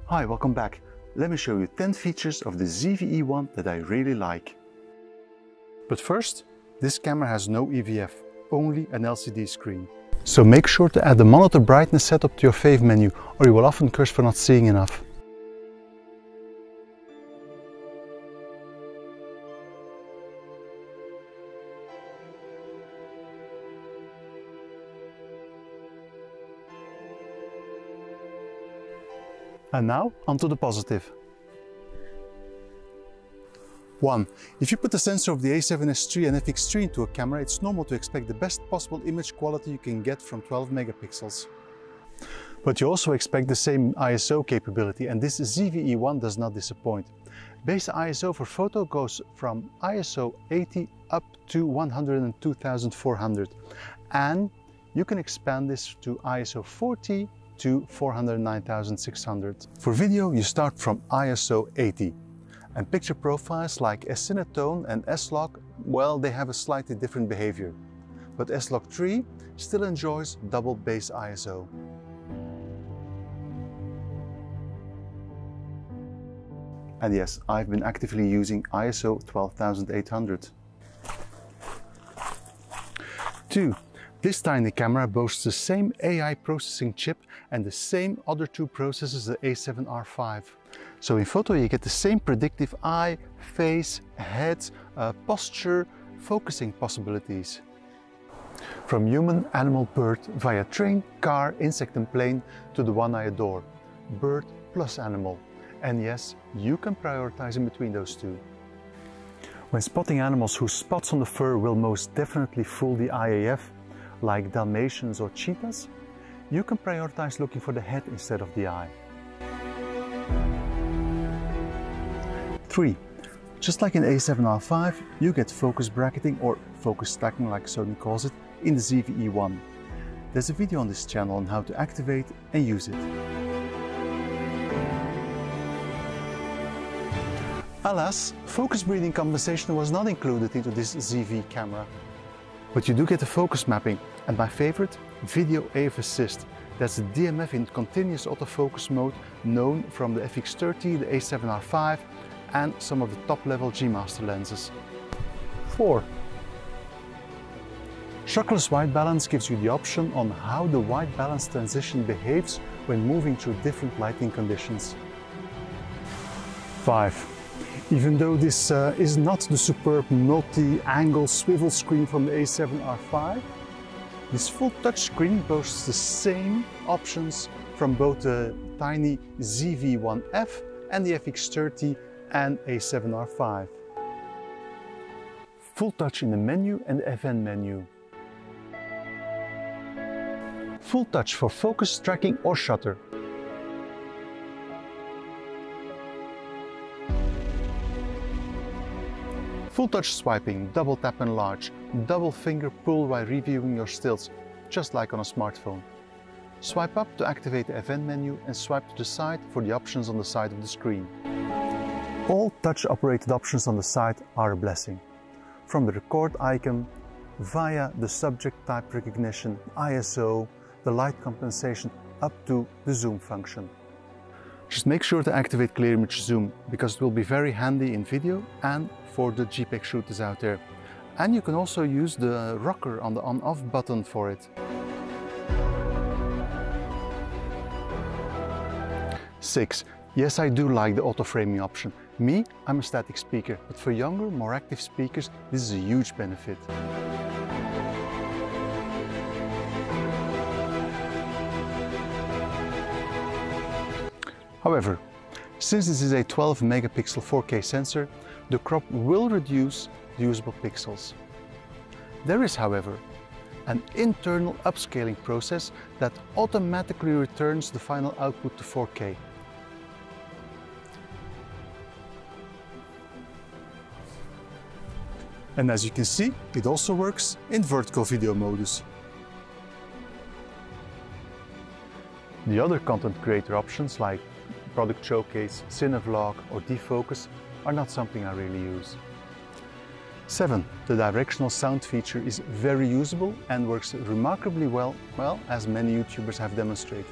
Hi, welcome back. Let me show you 10 features of the ZV-E1 that I really like. But first, this camera has no EVF, only an LCD screen. So make sure to add the monitor brightness setup to your fave menu, or you will often curse for not seeing enough. And now, onto the positive. 1. If you put the sensor of the A7S III and FX3 into a camera, it's normal to expect the best possible image quality you can get from 12 megapixels. But you also expect the same ISO capability, and this ZV-E1 does not disappoint. Base ISO for photo goes from ISO 80 up to 102,400, and you can expand this to ISO 40 to 409,600. For video, you start from ISO 80. And picture profiles like S-Cinetone and S-Log, well, they have a slightly different behavior. But S-Log 3 still enjoys double base ISO. And yes, I've been actively using ISO 12800. 2. This tiny camera boasts the same AI processing chip and the same other two processors as the A7R5. So in photo you get the same predictive eye, face, head, posture, focusing possibilities. From human, animal, bird, via train, car, insect and plane to the one I adore, bird plus animal. And yes, you can prioritize in between those two. When spotting animals whose spots on the fur will most definitely fool the IAF, like Dalmatians or cheetahs, you can prioritize looking for the head instead of the eye. 3. Just like in A7R5, you get focus bracketing or focus stacking like Sony calls it in the ZV-E1. There's a video on this channel on how to activate and use it. Alas, focus breathing compensation was not included into this ZV camera. But you do get the focus mapping, and my favorite, video AF assist. That's the DMF in continuous autofocus mode known from the FX30, the A7R5 and some of the top-level G-Master lenses. 4. Shockless white balance gives you the option on how the white balance transition behaves when moving through different lighting conditions. 5. Even though this is not the superb multi-angle swivel screen from the A7R5, this full touchscreen boasts the same options from both the tiny ZV-1F and the FX30 and A7R5. Full touch in the menu and the FN menu. Full touch for focus, tracking or shutter. Full touch swiping, double tap enlarge, double finger pull while reviewing your stills, just like on a smartphone. Swipe up to activate the event menu and swipe to the side for the options on the side of the screen. All touch operated options on the side are a blessing. From the record icon, via the subject type recognition, ISO, the light compensation, up to the zoom function. Just make sure to activate clear image zoom, because it will be very handy in video and for the JPEG shooters out there. And you can also use the rocker on the on-off button for it. 6. Yes, I do like the auto framing option. Me, I'm a static speaker, but for younger, more active speakers, this is a huge benefit. However, since this is a 12 megapixel 4K sensor, the crop will reduce the usable pixels. There is, however, an internal upscaling process that automatically returns the final output to 4K. And as you can see, it also works in vertical video modus. The other content creator options like product showcase, cinevlog or defocus are not something I really use. 7. The directional sound feature is very usable and works remarkably well, as many YouTubers have demonstrated.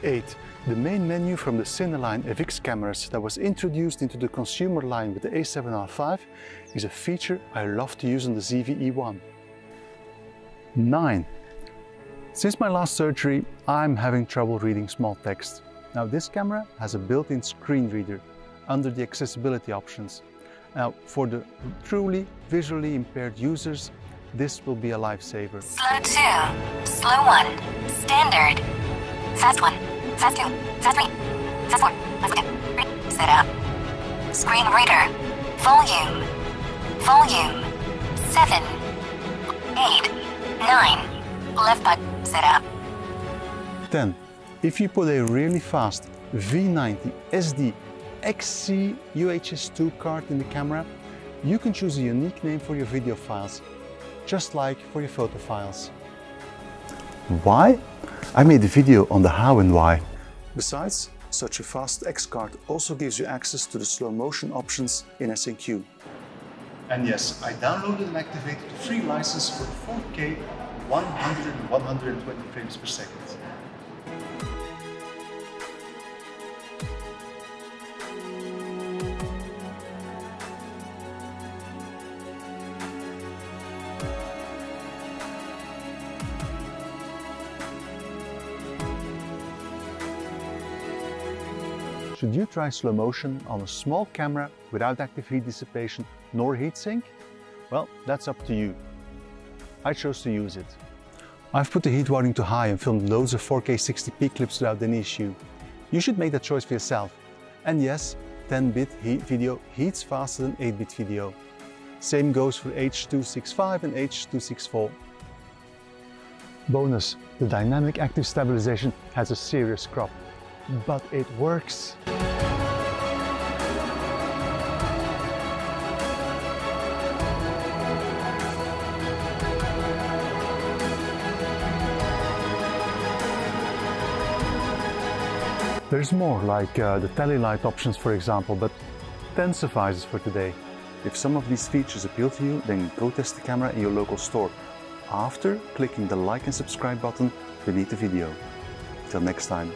8. The main menu from the Cineline FX cameras that was introduced into the consumer line with the A7R5 is a feature I love to use on the ZV-E1. 9. Since my last surgery, I'm having trouble reading small text. Now this camera has a built-in screen reader under the accessibility options. Now for the truly visually impaired users, this will be a lifesaver. Slow 2, slow 1, standard, fast 1, fast 2, fast 3, fast 4, fast 2, setup, screen reader, volume, 7, 8, 9, left button, setup. 10. If you put a really fast V90 SD XC UHS-2 card in the camera, you can choose a unique name for your video files, just like for your photo files. Why? I made a video on the how and why. Besides, such a fast X card also gives you access to the slow motion options in S&Q. And yes, I downloaded and activated a free license for 4K 100 and 120 frames per second. Should you try slow motion on a small camera without active heat dissipation nor heatsink? Well, that's up to you. I chose to use it. I've put the heat warning to high and filmed loads of 4K 60p clips without any issue. You should make that choice for yourself. And yes, 10-bit video heats faster than 8-bit video. Same goes for H.265 and H.264. Bonus, the dynamic active stabilization has a serious crop. But it works. There's more, like the telelight options for example, but 10 suffices for today. If some of these features appeal to you, then go test the camera in your local store after clicking the like and subscribe button beneath the video. Till next time.